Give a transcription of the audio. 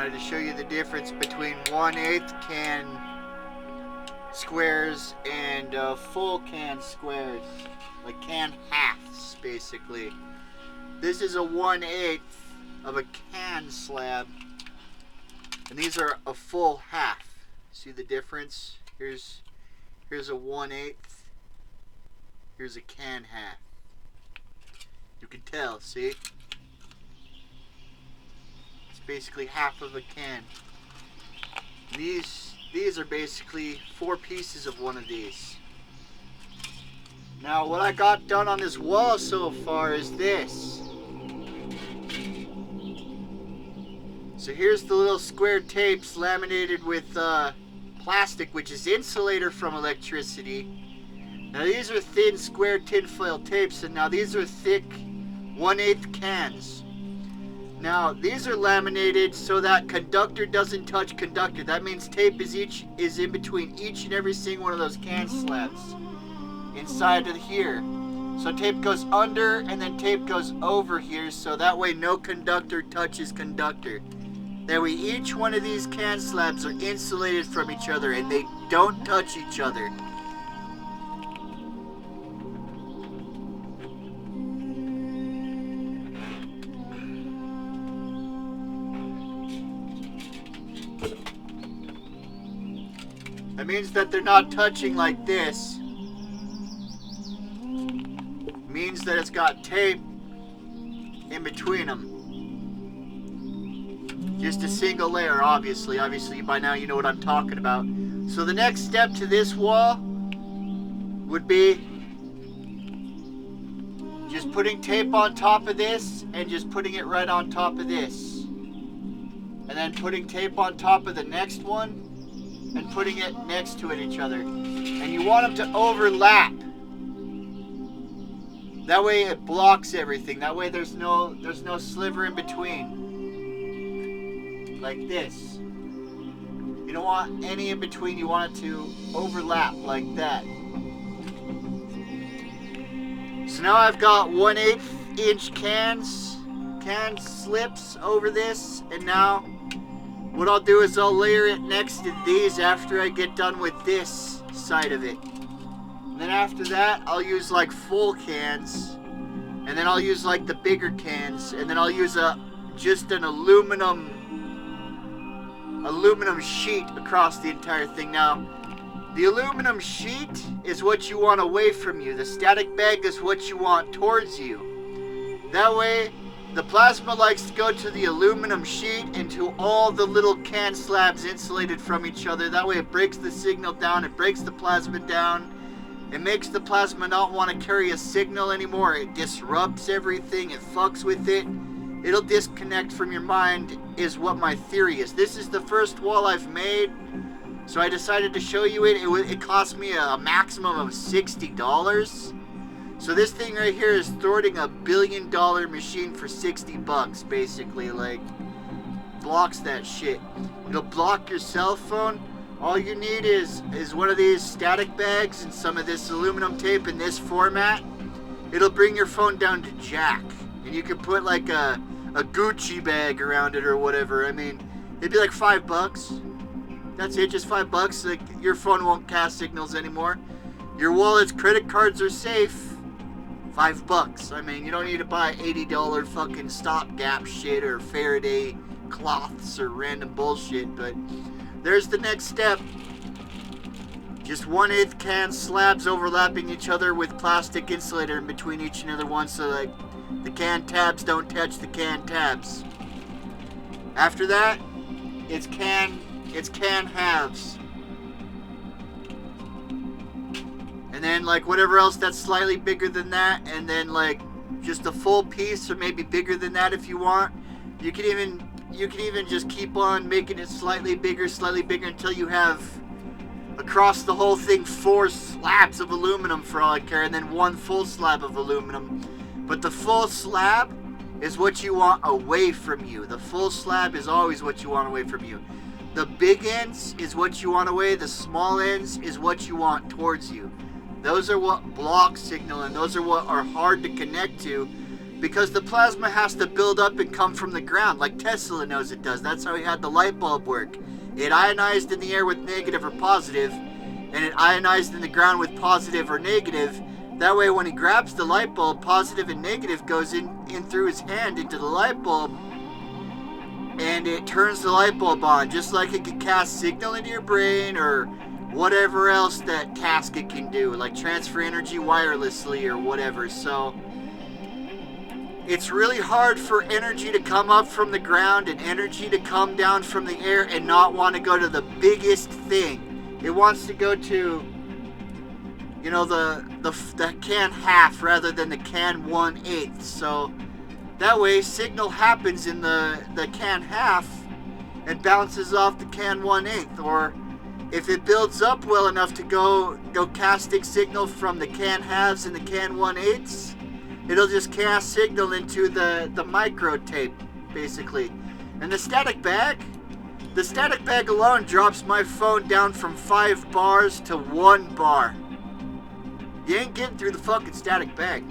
wanted to show you the difference between 1/8 can squares and full can squares, like can halves basically. This is a 1/8 of a can slab, and these are a full half. See the difference? Here's a 1/8. Here's a can half. You can tell, see? It's basically half of a can. These are basically 4 pieces of one of these. Now what I got done on this wall so far is this. So here's the little square tapes laminated with plastic, which is insulator from electricity. Now these are thin square tinfoil tapes, and now these are thick 1/8 cans. Now these are laminated so that conductor doesn't touch conductor. That means tape is in between each and every single one of those can slabs inside of here. So tape goes under and then tape goes over here, so that way no conductor touches conductor. That way each one of these can slabs are insulated from each other and they don't touch each other. That means that they're not touching like this. It means that it's got tape in between them. Just a single layer, obviously. Obviously, by now you know what I'm talking about. So the next step to this wall would be just putting tape on top of this and just putting it right on top of this. And then putting tape on top of the next one and putting it next to each other. And you want them to overlap. That way it blocks everything. That way there's no sliver in between. Like this. You don't want any in between. You want it to overlap like that. So now I've got 1/8 inch can slips over this, and now what I'll do is I'll layer it next to these after I get done with this side of it. And then after that, I'll use like full cans, and then I'll use like the bigger cans, and then I'll use just an aluminum sheet across the entire thing. Now, the aluminum sheet is what you want away from you. The static bag is what you want towards you. That way, the plasma likes to go to the aluminum sheet and to all the little can slabs insulated from each other. That way it breaks the signal down, it breaks the plasma down. It makes the plasma not want to carry a signal anymore. It disrupts everything, it fucks with it. It'll disconnect from your mind, is what my theory is. This is the first wall I've made, so I decided to show you it. It cost me a maximum of $60. So this thing right here is thwarting $1 billion machine for $60, basically. Like, blocks that shit. It'll block your cell phone. All you need is one of these static bags and some of this aluminum tape in this format. It'll bring your phone down to jack. And you can put like a Gucci bag around it or whatever. I mean, it'd be like $5. That's it, just $5. Like, your phone won't cast signals anymore. Your wallet's credit cards are safe. $5. I mean, you don't need to buy $80 fucking stopgap shit or Faraday cloths or random bullshit. But there's the next step. Just 1/8 can slabs overlapping each other with plastic insulator in between each and other one, so like the can tabs don't touch the can tabs. After that, it's can halves. And then like whatever else that's slightly bigger than that, and then like just a full piece or maybe bigger than that if you want. You can even just keep on making it slightly bigger until you have across the whole thing 4 slabs of aluminum for all I care, and then 1 full slab of aluminum. But the full slab is what you want away from you. The full slab is always what you want away from you. The big ends is what you want away. The small ends is what you want towards you. Those are what block signal, and those are what are hard to connect to, because the plasma has to build up and come from the ground, like Tesla knows it does. That's how he had the light bulb work. It ionized in the air with negative or positive, and it ionized in the ground with positive or negative. That way when he grabs the light bulb, positive and negative goes in through his hand into the light bulb, and it turns the light bulb on, just like it could cast signal into your brain or whatever else that task it can do, like transfer energy wirelessly or whatever. So it's really hard for energy to come up from the ground and energy to come down from the air and not want to go to the biggest thing. It wants to go to, you know, the can half rather than the can 1/8. So that way signal happens in the can half and bounces off the can 1/8. Or if it builds up well enough to go casting signal from the can halves and the can 1/8, it'll just cast signal into the micro tape, basically. And the static bag alone drops my phone down from 5 bars to 1 bar. You ain't getting through the fucking static bag.